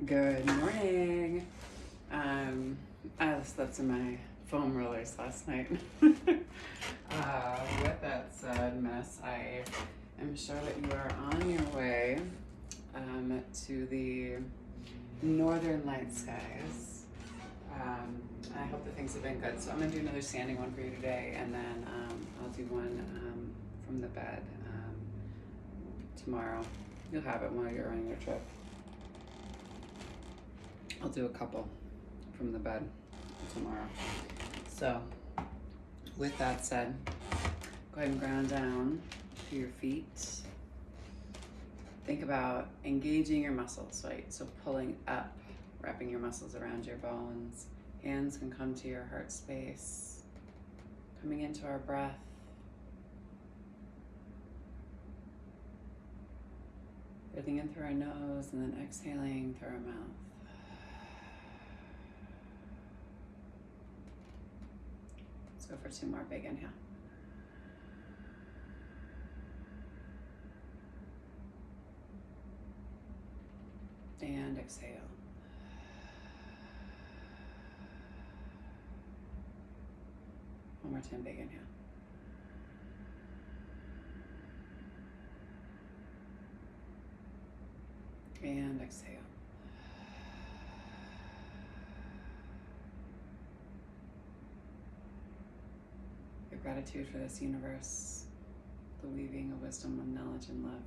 Good morning. I slept in my foam rollers last night. With that said, Miss, I am sure that you are on your way to the northern light skies. I hope that things have been good. So I'm going to do another standing one for you today, and then I'll do one from the bed tomorrow. You'll have it while you're on your trip. I'll do a couple from the bed tomorrow. So, with that said, go ahead and ground down to your feet. Think about engaging your muscles, right? So pulling up, wrapping your muscles around your bones. Hands can come to your heart space. Coming into our breath. Breathing in through our nose and then exhaling through our mouth. Go for two more. Big inhale. And exhale. One more time, big inhale. And exhale. Gratitude for this universe, the weaving of wisdom, of knowledge, and love.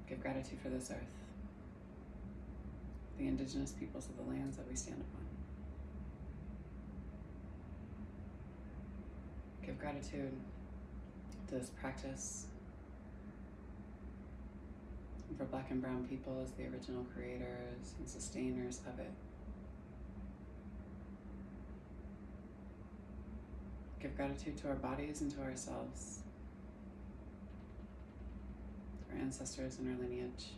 Give gratitude for this earth, the indigenous peoples of the lands that we stand upon. Give gratitude to this practice, and for Black and Brown people as the original creators and sustainers of it. Give gratitude to our bodies and to ourselves, to our ancestors and our lineage.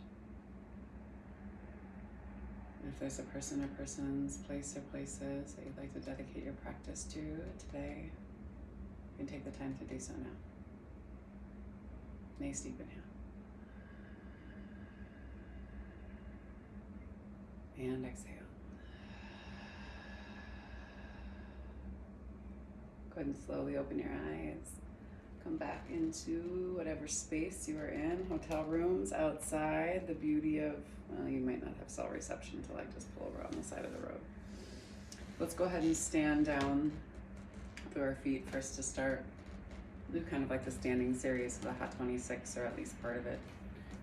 And if there's a person or persons, place or places that you'd like to dedicate your practice to today, you can take the time to do so now. Nice deep inhale. And exhale. Go ahead and slowly open your eyes. Come back into whatever space you are in, hotel rooms, outside, the beauty of, well, you might not have cell reception until I just pull over on the side of the road. Let's go ahead and stand down through our feet first to start. Do kind of like the standing series of the Hot 26, or at least part of it.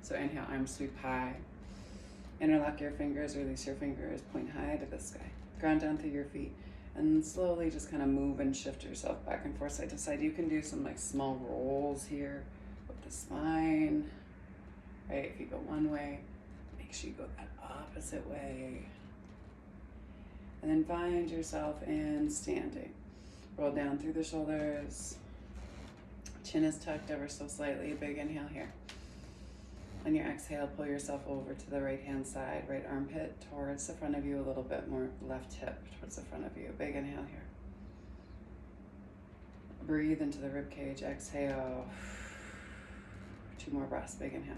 So inhale, arms sweep high. Interlock your fingers, release your fingers, point high to the sky. Ground down through your feet. And slowly just kind of move and shift yourself back and forth side to side. You can do some like small rolls here with the spine, right? If you go one way, make sure you go that opposite way. And then find yourself in standing. Roll down through the shoulders. Chin is tucked ever so slightly. Big inhale here. On your exhale, pull yourself over to the right-hand side, right armpit towards the front of you, a little bit more left hip towards the front of you. Big inhale here. Breathe into the rib cage, exhale. Two more breaths, big inhale.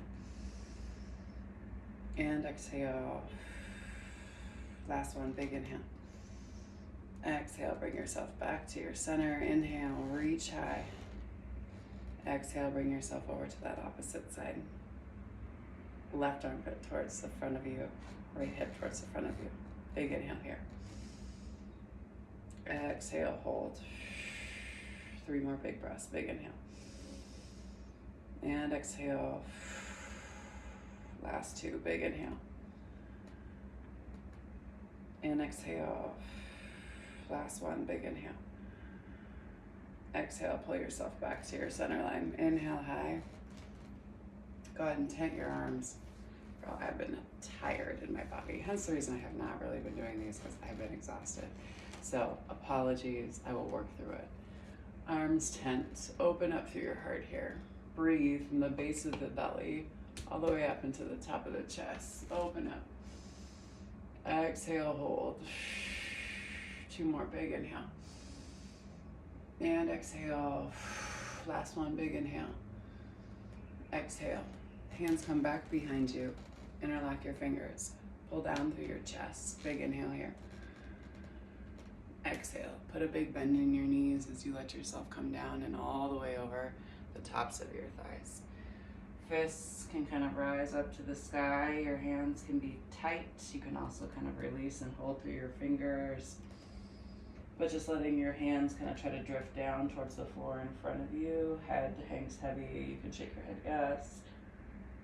And exhale. Last one, big inhale. Exhale, bring yourself back to your center. Inhale, reach high. Exhale, bring yourself over to that opposite side. Left armpit towards the front of you, right hip towards the front of you. Big inhale here. Exhale, hold. Three more big breaths, big inhale. And exhale. Last two, big inhale. And exhale. Last one, big inhale. Exhale, pull yourself back to your center line. Inhale high. Go ahead and tent your arms. Girl, I've been tired in my body. Hence the reason I have not really been doing these, because I've been exhausted. So apologies, I will work through it. Arms tent, open up through your heart here. Breathe from the base of the belly all the way up into the top of the chest. Open up. Exhale, hold. Two more, big inhale. And exhale. Last one, big inhale. Exhale. Hands come back behind you. Interlock your fingers. Pull down through your chest. Big inhale here. Exhale. Put a big bend in your knees as you let yourself come down and all the way over the tops of your thighs. Fists can kind of rise up to the sky. Your hands can be tight. You can also kind of release and hold through your fingers. But just letting your hands kind of try to drift down towards the floor in front of you. Head hangs heavy. You can shake your head yes.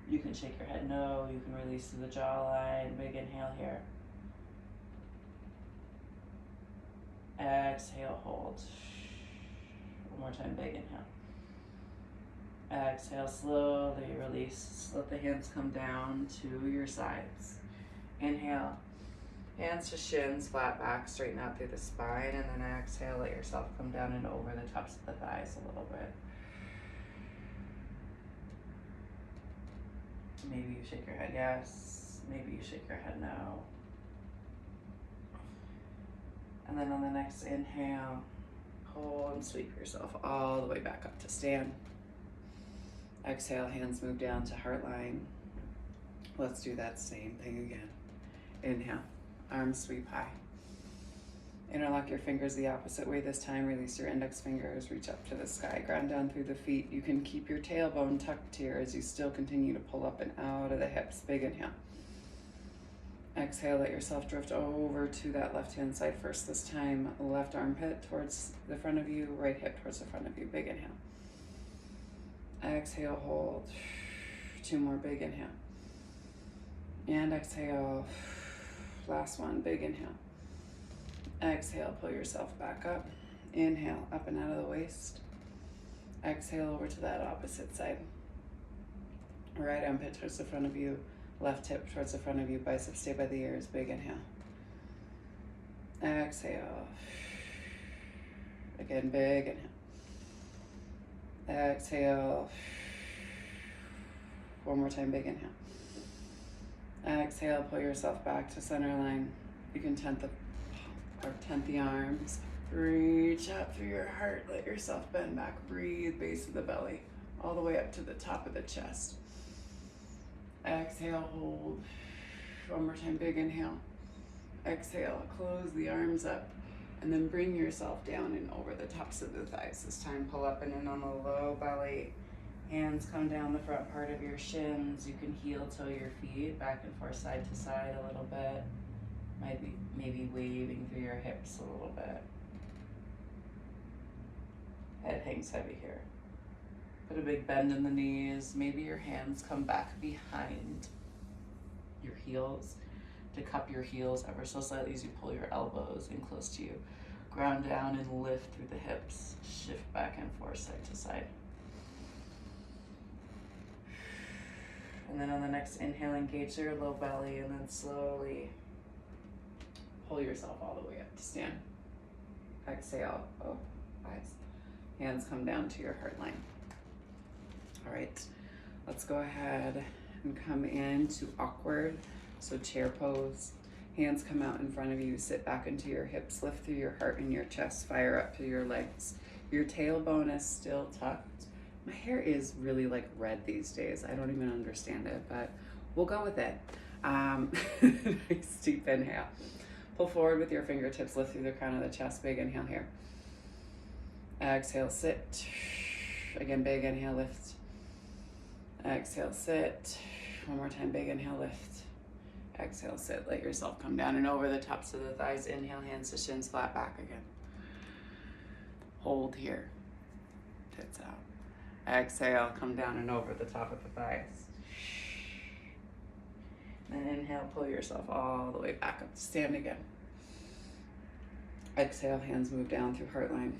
You can shake your head no. You can release to the jawline. Big inhale here. Exhale, hold. One more time, big inhale. Exhale, slowly release. Let the hands come down to your sides. Inhale. Hands to shins, flat back, straighten out through the spine, and then exhale, let yourself come down and over the tops of the thighs a little bit. Maybe you shake your head yes, maybe you shake your head no. And then on the next inhale, hold and sweep yourself all the way back up to stand. Exhale, hands move down to heart line. Let's do that same thing again. Inhale, arms sweep high. Interlock your fingers the opposite way this time. Release your index fingers, reach up to the sky, ground down through the feet. You can keep your tailbone tucked here as you still continue to pull up and out of the hips. Big inhale. Exhale, let yourself drift over to that left-hand side first. This time, left armpit towards the front of you, right hip towards the front of you. Big inhale. Exhale, hold. 2 more, big inhale. And exhale. Last one, big inhale. Exhale, pull yourself back up. Inhale, up and out of the waist. Exhale over to that opposite side. Right armpit towards the front of you. Left hip towards the front of you, biceps stay by the ears, big inhale. Exhale. Again, big inhale. Exhale. One more time, big inhale. Exhale, pull yourself back to center line. You can tent the arms. Reach up through your heart, let yourself bend back, breathe, base of the belly, all the way up to the top of the chest. Exhale, hold. One more time, big inhale. Exhale, close the arms up, and then bring yourself down and over the tops of the thighs. This time, pull up and in on the low belly. Hands come down the front part of your shins. You can heel toe your feet back and forth, side to side a little bit. Maybe waving through your hips a little bit. Head hangs heavy here. Put a big bend in the knees. Maybe your hands come back behind your heels to cup your heels ever so slightly as you pull your elbows in close to you. Ground down and lift through the hips. Shift back and forth, side to side. And then on the next inhale, engage your low belly and then slowly pull yourself all the way up to stand. Exhale, eyes. Hands come down to your heart line. All right, let's go ahead and come into awkward. So chair pose, hands come out in front of you, sit back into your hips, lift through your heart and your chest, fire up through your legs. Your tailbone is still tucked. My hair is really like red these days. I don't even understand it, but we'll go with it. Nice deep inhale. Pull forward with your fingertips, lift through the crown of the chest, big inhale here. Exhale, sit. Again, big inhale, lift. Exhale, sit. One more time, big inhale, lift. Exhale, sit. Let yourself come down and over the tops of the thighs. Inhale, hands to shins, flat back again. Hold here. Tits out. Exhale, come down and over the top of the thighs. Then inhale, pull yourself all the way back up to stand again. Exhale, hands move down through heart line.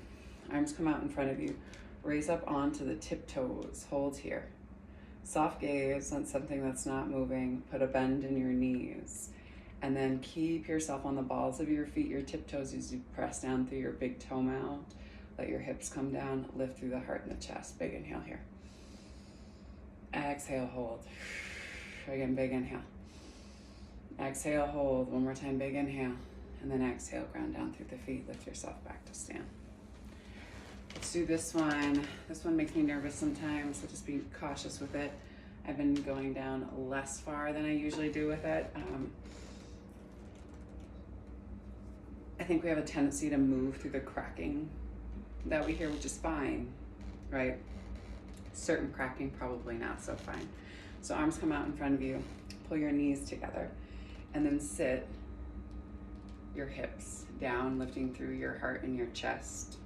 Arms come out in front of you. Raise up onto the tiptoes. Hold here. Soft gaze on something that's not moving. Put a bend in your knees. And then keep yourself on the balls of your feet, your tiptoes as you press down through your big toe mount. Let your hips come down. Lift through the heart and the chest. Big inhale here. Exhale, hold. Again, big inhale. Exhale, hold. One more time, big inhale. And then exhale, ground down through the feet. Lift yourself back to stand. Let's do this one. This one makes me nervous sometimes, so just be cautious with it. I've been going down less far than I usually do with it. I think we have a tendency to move through the cracking that we hear, which is fine, right? Certain cracking, probably not so fine. So arms come out in front of you, pull your knees together, and then sit your hips down, lifting through your heart and your chest.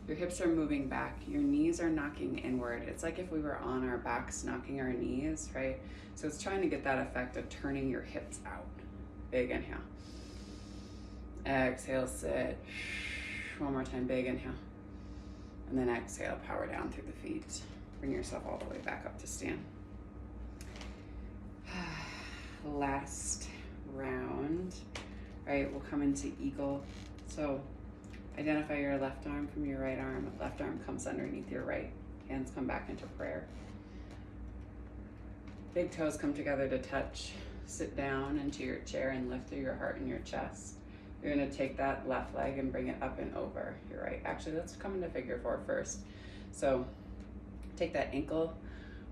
Your hips are moving back, your knees are knocking inward. It's like if we were on our backs knocking our knees, right? So it's trying to get that effect of turning your hips out. Big inhale. Exhale, sit. One more time, big inhale. And then exhale, power down through the feet. Bring yourself all the way back up to stand. Last round, right? We'll come into eagle. So identify your left arm from your right arm. Left arm comes underneath your right. Hands come back into prayer. Big toes come together to touch. Sit down into your chair and lift through your heart and your chest. You're gonna take that left leg and bring it up and over your right. Actually, let's come into figure four first. So take that ankle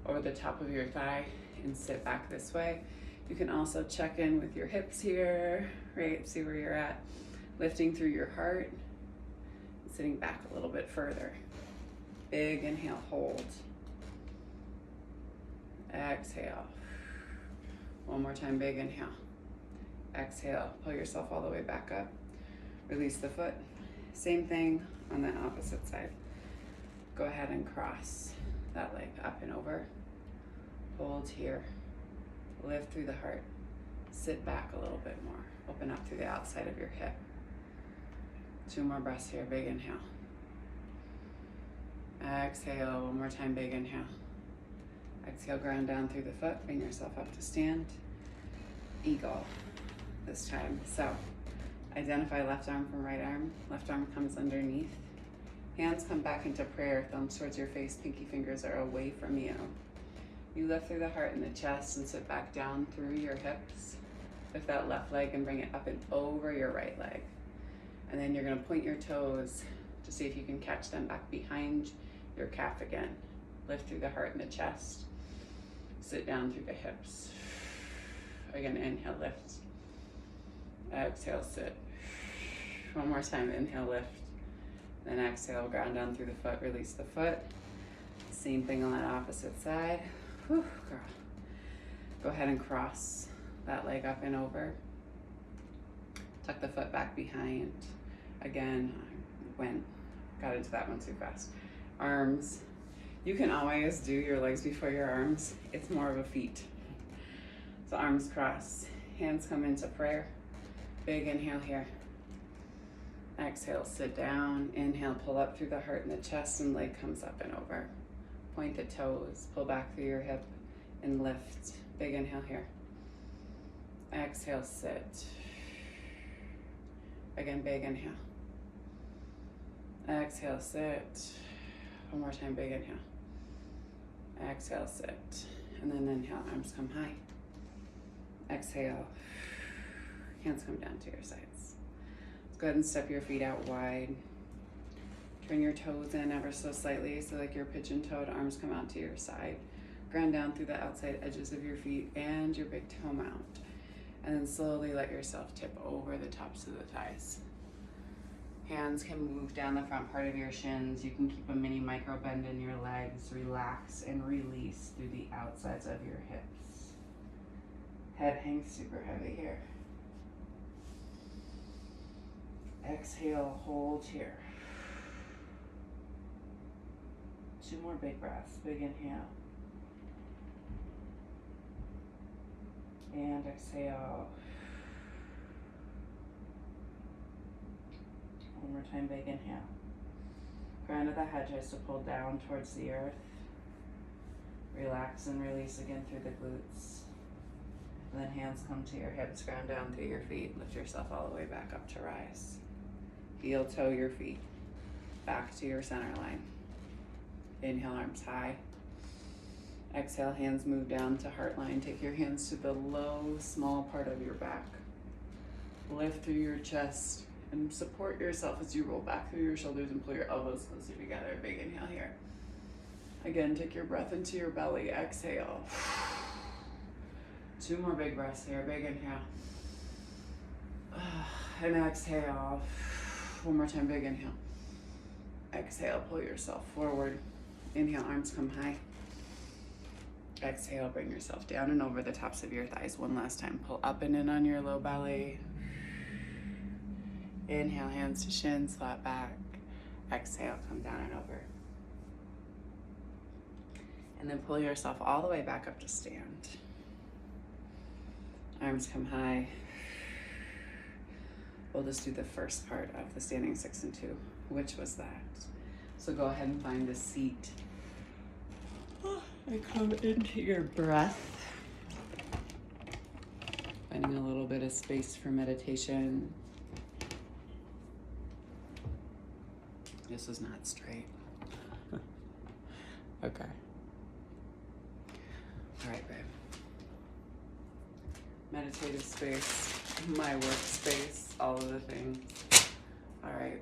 over the top of your thigh and sit back this way. You can also check in with your hips here, right? See where you're at. Lifting through your heart, sitting back a little bit further. Big inhale, hold. Exhale. One more time, big inhale. Exhale, pull yourself all the way back up. Release the foot. Same thing on the opposite side. Go ahead and cross that leg up and over. Hold here. Lift through the heart. Sit back a little bit more. Open up through the outside of your hip. 2 more breaths here, big inhale. Exhale, one more time, big inhale. Exhale, ground down through the foot. Bring yourself up to stand. Eagle this time. So identify left arm from right arm. Left arm comes underneath. Hands come back into prayer. Thumbs towards your face. Pinky fingers are away from you. You lift through the heart and the chest and sit back down through your hips. Lift that left leg and bring it up and over your right leg. And then you're gonna point your toes to see if you can catch them back behind your calf again. Lift through the heart and the chest. Sit down through the hips. Again, inhale, lift. Exhale, sit. One more time, inhale, lift. Then exhale, ground down through the foot, release the foot. Same thing on that opposite side. Whew, girl. Go ahead and cross that leg up and over. Tuck the foot back behind. Again, got into that one too fast. Arms. You can always do your legs before your arms. It's more of a feat. So arms cross, hands come into prayer. Big inhale here. Exhale, sit down. Inhale, pull up through the heart and the chest and leg comes up and over. Point the toes, pull back through your hip and lift. Big inhale here. Exhale, sit. Again, big inhale. Exhale, sit. One more time, big inhale. Exhale, sit. And then inhale, arms come high. Exhale, hands come down to your sides. Let's go ahead and step your feet out wide. Turn your toes in ever so slightly so like you're pigeon-toed, arms come out to your side. Ground down through the outside edges of your feet and your big toe mount. And then slowly let yourself tip over the tops of the thighs. Hands can move down the front part of your shins. You can keep a mini micro bend in your legs. Relax and release through the outsides of your hips. Head hangs super heavy here. Exhale, hold here. 2 more big breaths. Big inhale. And exhale. One more time, big inhale. Ground of the head tries to pull down towards the earth. Relax and release again through the glutes. And then hands come to your hips, ground down through your feet. Lift yourself all the way back up to rise. Heel toe your feet back to your center line. Inhale, arms high. Exhale, hands move down to heart line. Take your hands to the low, small part of your back. Lift through your chest and support yourself as you roll back through your shoulders and pull your elbows closer together. Big inhale here. Again, take your breath into your belly. Exhale. 2 more big breaths here. Big inhale. And exhale. 1 more time, big inhale. Exhale, pull yourself forward. Inhale, arms come high. Exhale, bring yourself down and over the tops of your thighs. 1 last time. Pull up and in on your low belly. Inhale, hands to shins, flat back. Exhale, come down and over. And then pull yourself all the way back up to stand. Arms come high. We'll just do the first part of the standing 6 and 2, which was that. So go ahead and find a seat. And come into your breath. Finding a little bit of space for meditation. This is not straight. Okay. All right, babe. Meditative space, my workspace, all of the things. All right.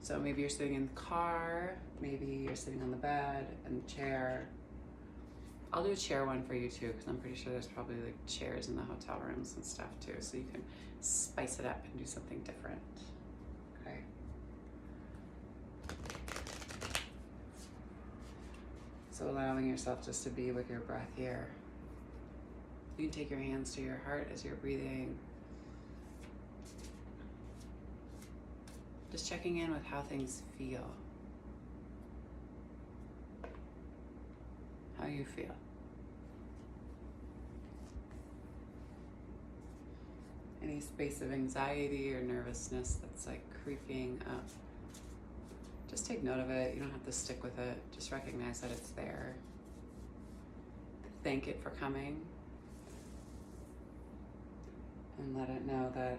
So maybe you're sitting in the car, maybe you're sitting on the bed and the chair. I'll do a chair one for you too, because I'm pretty sure there's probably like chairs in the hotel rooms and stuff too, so you can spice it up and do something different. Okay. So allowing yourself just to be with your breath here. You can take your hands to your heart as you're breathing. Just checking in with how things feel. How you feel. Any space of anxiety or nervousness that's like creeping up. Just take note of it. You don't have to stick with it. Just recognize that it's there. Thank it for coming. And let it know that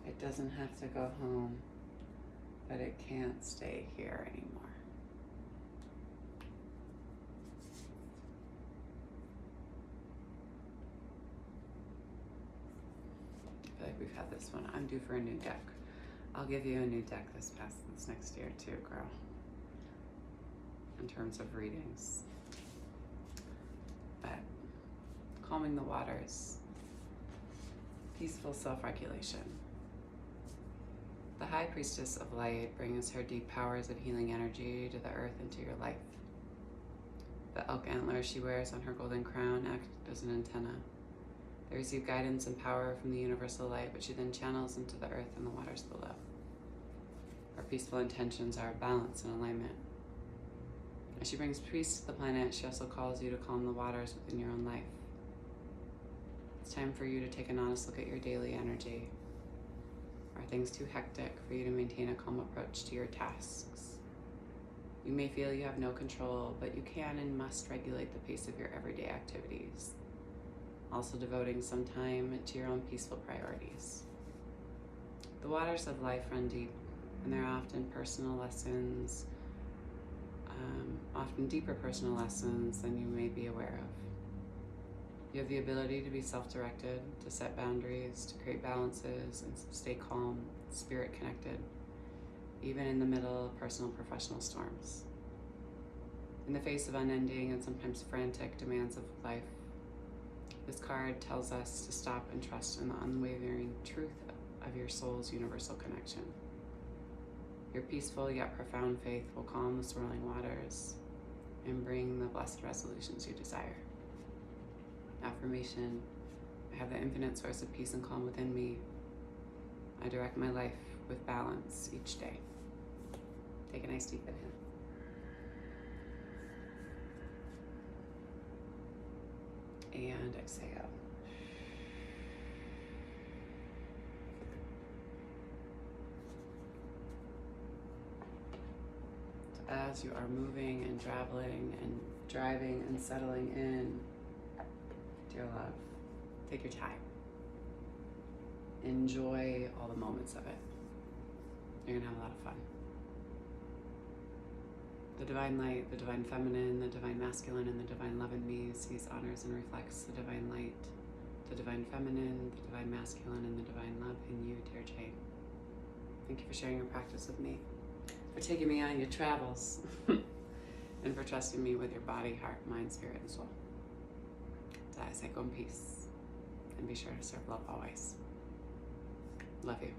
it doesn't have to go home, but it can't stay here anymore. I feel like we've had this one. I'm due for a new deck. I'll give you a new deck this next year too, girl. In terms of readings. But calming the waters. Peaceful self-regulation. The High Priestess of Light brings her deep powers of healing energy to the earth into your life. The elk antlers she wears on her golden crown act as an antenna. They receive guidance and power from the universal light, which she then channels into the earth and the waters below. Her peaceful intentions are balance and alignment. As she brings peace to the planet, she also calls you to calm the waters within your own life. It's time for you to take an honest look at your daily energy. Are things too hectic for you to maintain a calm approach to your tasks? You may feel you have no control, but you can and must regulate the pace of your everyday activities. Also devoting some time to your own peaceful priorities. The waters of life run deep, and there are often personal lessons, often deeper personal lessons than you may be aware of. You have the ability to be self-directed, to set boundaries, to create balances, and stay calm, spirit connected, even in the middle of personal and professional storms. In the face of unending and sometimes frantic demands of life, this card tells us to stop and trust in the unwavering truth of your soul's universal connection. Your peaceful yet profound faith will calm the swirling waters and bring the blessed resolutions you desire. Affirmation: I have the infinite source of peace and calm within me. I direct my life with balance each day. Take a nice deep inhale. And exhale. So as you are moving and traveling and driving and settling in, dear love, take your time. Enjoy all the moments of it. You're gonna have a lot of fun. The divine light, the divine feminine, the divine masculine, and the divine love in me sees, honors, and reflects the divine light, the divine feminine, the divine masculine, and the divine love in you, dear Jane. Thank you for sharing your practice with me. for taking me on your travels, and for trusting me with your body, heart, mind, spirit, and soul. So I say go in peace, and be sure to serve love always. Love you.